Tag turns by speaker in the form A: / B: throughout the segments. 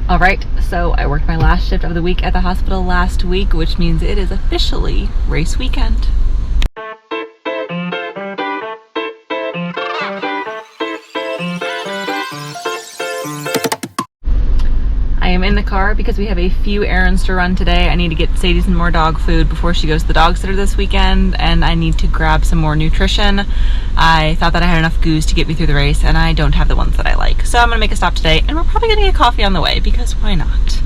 A: All right, so I worked my last shift of the week at the hospital last week, which means it is officially race weekend. I am in the car because we have a few errands to run today. I need to get Sadie some more dog food before she goes to the dog sitter this weekend, and I need to grab some more nutrition. I thought that I had enough goos to get me through the race, and I don't have the ones that I like. So I'm gonna make a stop today, and we're probably gonna get coffee on the way because why not?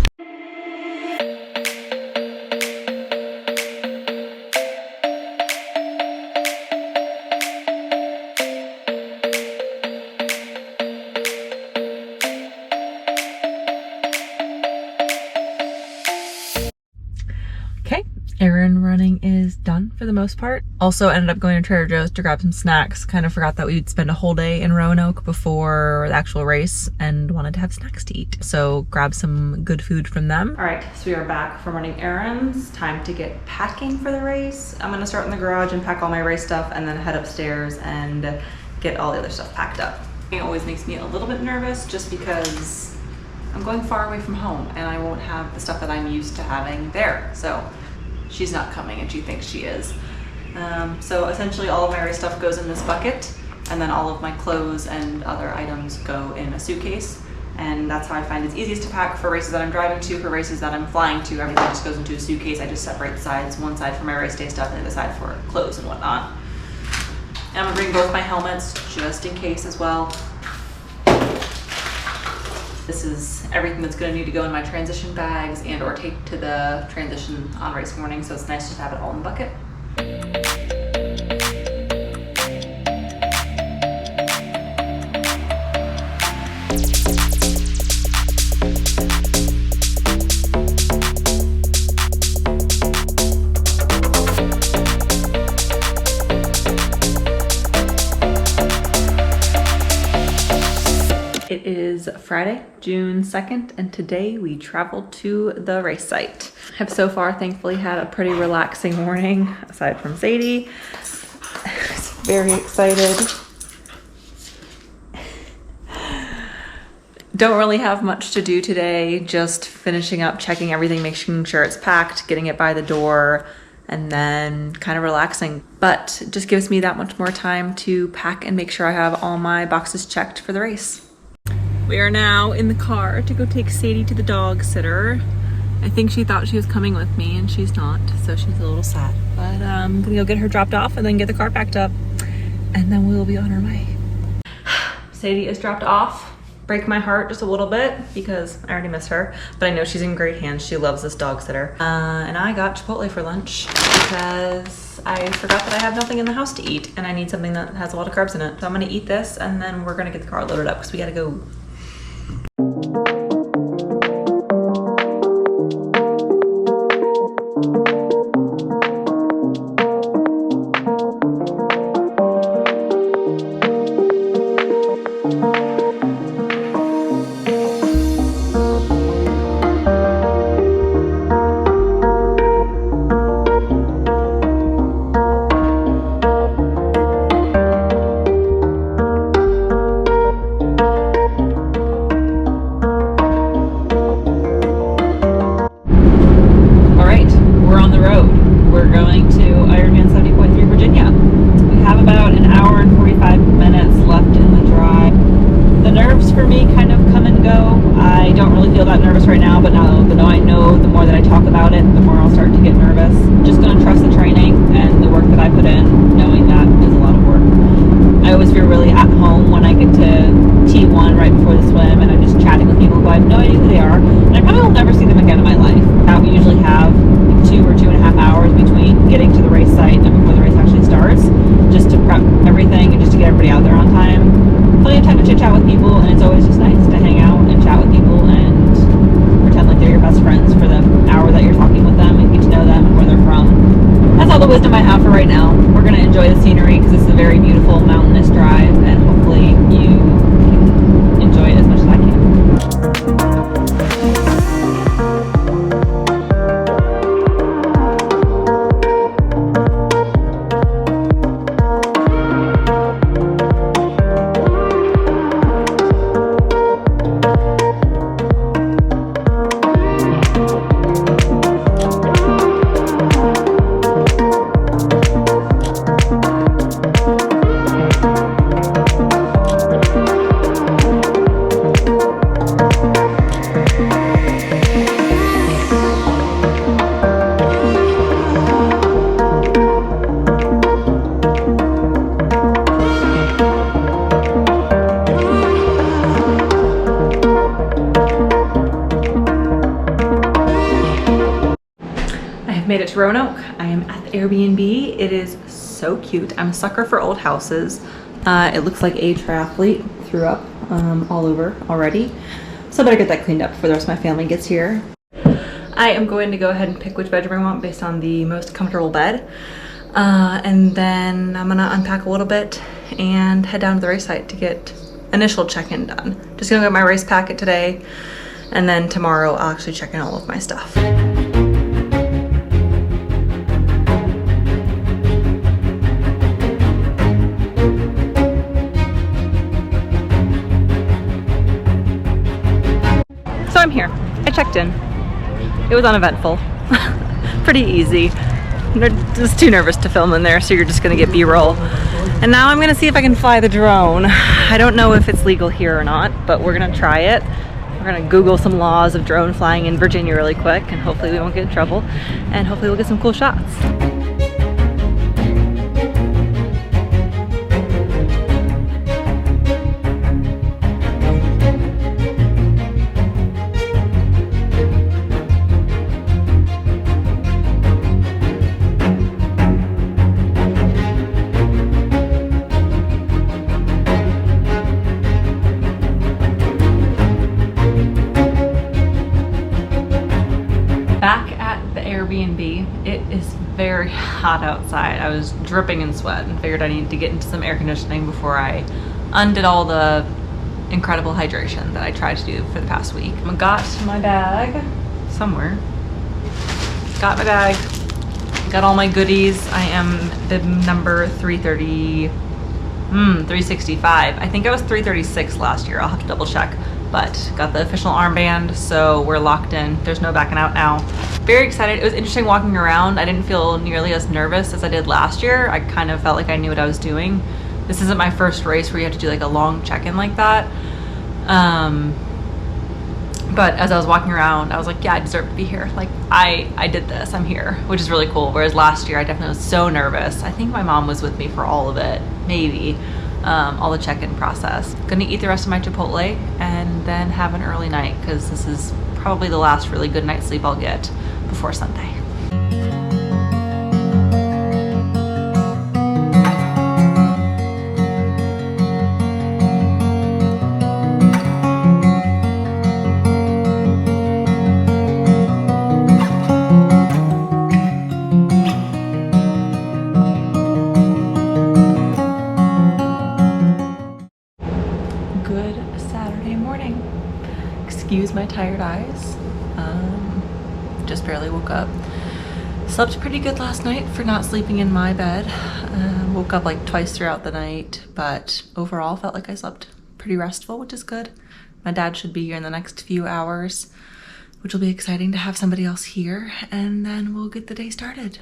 A: Okay, errand running is done for the most part. Also ended up going to Trader Joe's to grab some snacks. Kind of forgot that we'd spend a whole day in Roanoke before the actual race and wanted to have snacks to eat. So grab some good food from them. All right, so we are back from running errands. Time to get packing for the race. I'm gonna start in the garage and pack all my race stuff and then head upstairs and get all the other stuff packed up. It always makes me a little bit nervous just because I'm going far away from home and I won't have the stuff that I'm used to having there. So she's not coming and she thinks she is. So essentially all of my race stuff goes in this bucket and then all of my clothes and other items go in a suitcase. And that's how I find it's easiest to pack for races that I'm driving to. For races that I'm flying to, everything just goes into a suitcase. I just separate the sides, one side for my race day stuff and the other side for clothes and whatnot. And I'm gonna bring both my helmets just in case as well. This is everything that's gonna need to go in my transition bags and or take to the transition on race morning, so it's nice to have it all in the bucket. It is Friday, June 2nd, and today we traveled to the race site. I have so far thankfully had a pretty relaxing morning, aside from Sadie. I was very excited. Don't really have much to do today, just finishing up, checking everything, making sure it's packed, getting it by the door, and then kind of relaxing. But it just gives me that much more time to pack and make sure I have all my boxes checked for the race. We are now in the car to go take Sadie to the dog sitter. I think she thought she was coming with me and she's not, so she's a little sad. But I'm gonna go get her dropped off and then get the car packed up and then we'll be on our way. Sadie is dropped off. Break my heart just a little bit because I already miss her, but I know she's in great hands. She loves this dog sitter. And I got Chipotle for lunch because I forgot that I have nothing in the house to eat and I need something that has a lot of carbs in it. So I'm gonna eat this and then we're gonna get the car loaded up because we gotta go. We're going to Ironman Virginia. We have about an hour and 45 minutes left in the drive. The nerves for me kind of come and go. I don't really feel that nervous right now, but now I know the more that I talk about it, the more I'll start to get nervous. Just going to trust the training and the work that I put in, knowing that is a lot of work. I always feel really at home when I get to T1 right before the swim and I'm just chatting with people who I have no idea who they are, and I probably will never see them again in my life. We usually have 2 or 2.5 hours between getting to the race site and before the race actually starts, just to prep everything and just to get everybody out there on time. Plenty of time to chit chat with people, and it's always just nice to hang out and chat with people and pretend like they're your best friends for the hour that you're talking with them and get to know them and where they're from. That's all the wisdom I have for right now. We're going to enjoy the scenery because this is a very beautiful mountainous drive, and hopefully you can enjoy it as much as I can. made it to Roanoke. I am at the Airbnb. It is so cute. I'm a sucker for old houses. It looks like a triathlete threw up all over already. So I better get that cleaned up before the rest of my family gets here. I am going to go ahead and pick which bedroom I want based on the most comfortable bed. And then I'm gonna unpack a little bit and head down to the race site to get initial check-in done. Just gonna get my race packet today, and then tomorrow I'll actually check in all of my stuff. So I'm here. I checked in. It was uneventful. Pretty easy. They're just too nervous to film in there, so you're just gonna get B-roll. And now I'm gonna see if I can fly the drone. I don't know if it's legal here or not, but we're gonna try it. We're gonna Google some laws of drone flying in Virginia really quick, and hopefully we won't get in trouble, and hopefully we'll get some cool shots. Back at the Airbnb, it is very hot outside. I was dripping in sweat and figured I needed to get into some air conditioning before I undid all the incredible hydration that I tried to do for the past week. I got my bag somewhere. Got my bag. Got all my goodies. I am bib number 365. I think I was 336 last year. I'll have to double check. But got the official armband, so we're locked in. There's no backing out now. Very excited. It was interesting walking around. I didn't feel nearly as nervous as I did last year. I kind of felt like I knew what I was doing. This isn't my first race where you have to do like a long check-in like that. But as I was walking around, I was like, yeah, I deserve to be here. Like, I did this, I'm here, which is really cool. Whereas last year, I definitely was so nervous. I think my mom was with me for all of it, maybe. All the check-in process. Gonna eat the rest of my Chipotle and then have an early night, because this is probably the last really good night's sleep I'll get before Sunday. Good Saturday morning. Excuse my tired eyes. Just barely woke up. Slept pretty good last night for not sleeping in my bed. Woke up like twice throughout the night, but overall felt like I slept pretty restful, which is good. My dad should be here in the next few hours, which will be exciting to have somebody else here, and then we'll get the day started.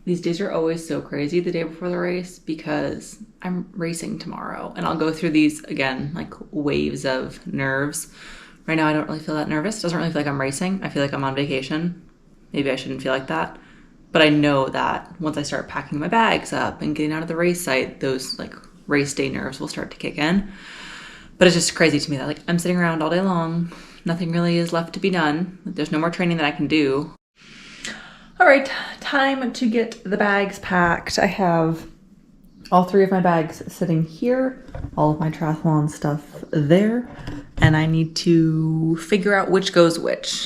A: These days are always so crazy the day before the race because I'm racing tomorrow, and I'll go through these again, like waves of nerves. Right now I don't really feel that nervous. It doesn't really feel like I'm racing. I feel like I'm on vacation. Maybe I shouldn't feel like that. But I know that once I start packing my bags up and getting out of the race site, those like race day nerves will start to kick in. But it's just crazy to me that like I'm sitting around all day long. Nothing really is left to be done. There's no more training that I can do. All right, time to get the bags packed. I have all three of my bags sitting here, all of my triathlon stuff there, and I need to figure out which goes which.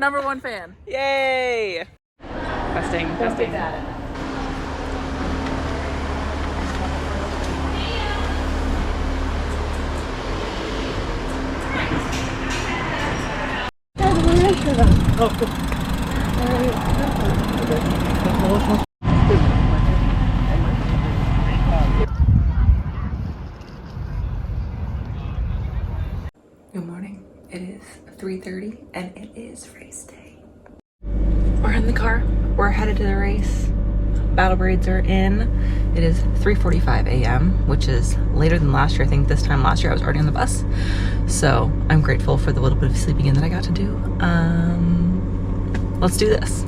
B: #1 fan.
A: Yay! Testing. Good morning. It is 3:30 and it is race day. We're in the car. We're headed to the race. Battle braids are in. It is 3:45 a.m., which is later than last year. I think this time last year I was already on the bus. So I'm grateful for the little bit of sleeping in that I got to do. Let's do this.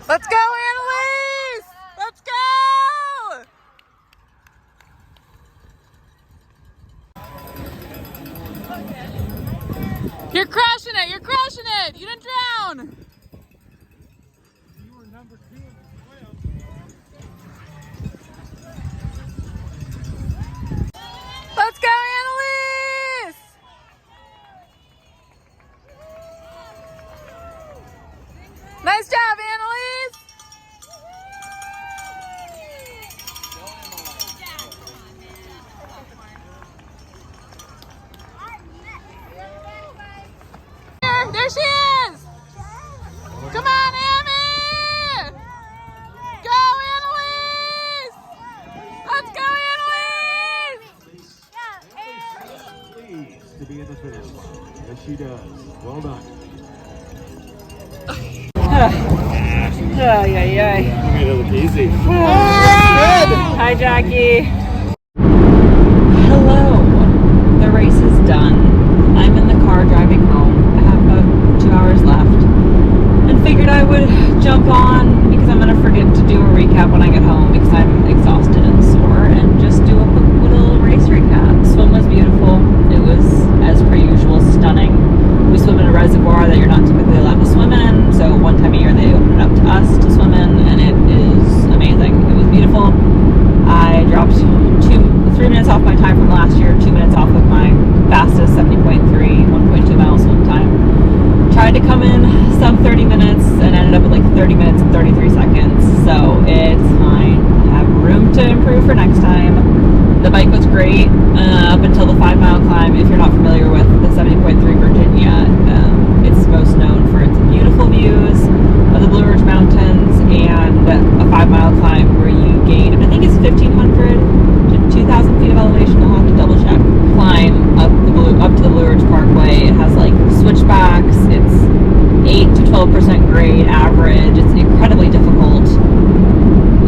B: Let's go, Annalise! Let's go! You're crushing it! You're crushing it! You didn't drown!
C: You were number 2 in the swim.
B: Let's go, Annalise! Nice job, Annalise! There she is! Come on, Amy! Go, Annalise! Let's go, Annalise!
C: Pleased to be in the finish line. Yes, she does. Well done.
A: Ay, ay, ay.
C: You made it look easy.
A: Good. Hi, Jackie. Hello. The race is done. I'm in the car driving home. I have about 2 hours left. And figured I would jump on because I'm going to forget to do a recap when I get home because I'm exhausted and sore, and just do a quick little race recap. Swim was beautiful. It was, as per usual, stunning. We swim in a reservoir that you're not typically allowed to swim in, so one time a year they open it up to us to swim in, and it is amazing. It was beautiful. I dropped 3 minutes off my time from last year, 2 minutes off of my fastest 70.3, 1.2 mile swim time. Tried to come in sub 30 minutes and ended up at like 30 minutes and 33 seconds, so it's fine. I have room to improve for next time. The bike was great up until the 5 mile climb. If you're not familiar with the 70.3 Virginia, it's most known for its beautiful views of the Blue Ridge Mountains and a 5 mile climb where you gain, I think it's 1,500 to 2,000 feet of elevation. I'll have to double check. Climb up to the Blue Ridge Parkway. It has like switchbacks. It's 8 to 12% grade average. It's incredibly difficult.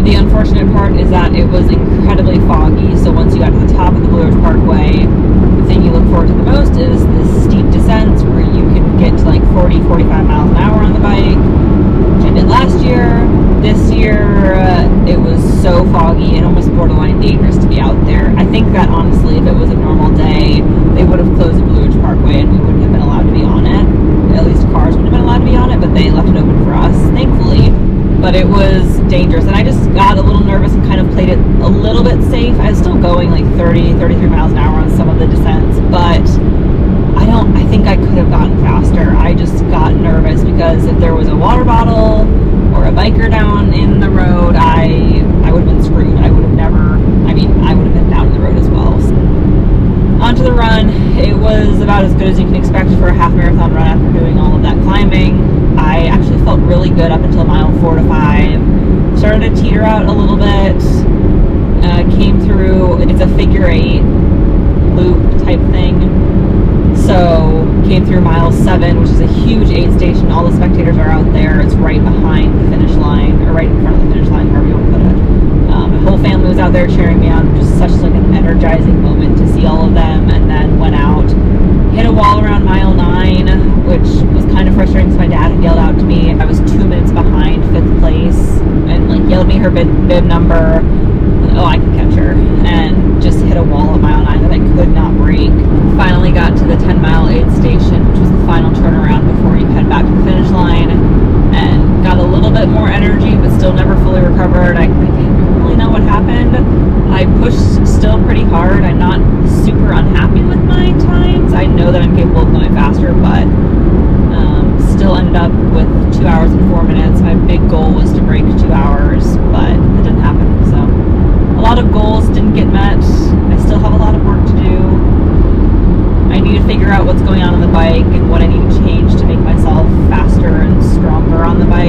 A: The unfortunate part is that it was incredibly foggy, so once you got to the top of the Blue Ridge Parkway, the thing you look forward to the most is the steep descents where you can get to like 40, 45 miles an hour on the bike, which I did last year. This year, it was so foggy and almost borderline dangerous to be out there. I think that honestly, if it was a normal day, they would have closed the Blue Ridge Parkway and we wouldn't have been allowed to be on it. At least cars wouldn't have been allowed to be on it, but they left it open for us, thankfully. But it was dangerous, and I just got a little nervous and kind of played it a little bit safe. I was still going like 30, 33 miles an hour on some of the descents, but I think I could have gotten faster. I just got nervous because if there was a water bottle or a biker down in the road, I would have been screwed. I would have been down in the road as well. So, onto the run. It was about as good as you can expect for a half marathon run after doing all of that climbing. I actually felt really good up until mile 4 to 5. Started to teeter out a little bit. Came through, it's a figure 8 loop type thing. So came through mile 7, which is a huge aid station. All the spectators are out there. It's right behind the finish line, or right in front of the finish line, wherever you want to put it. My whole family was out there cheering me on. Just such like an energizing moment to see all of them. And then went out, hit a wall around mile 9, which was kind of frustrating because my dad had yelled out to me. I was 2 minutes behind 5th place, and like yelled me her bib number. Oh, I can catch her, and just hit a wall at mile 9 that I could not break. Finally got to the 10-mile aid station, which was the final turnaround before you head back to the finish line, and got a little bit more energy, but still never fully recovered. I didn't really know what happened. I pushed still pretty hard. I'm not super unhappy with my times. I know that I'm capable of going faster, but still ended up with 2 hours and 4 minutes. My big goal was to break 2 hours, but it didn't happen. So a lot of goals didn't get met. I still have a lot of work to do. I need to figure out what's going on the bike and what I need to change to make myself faster and stronger on the bike.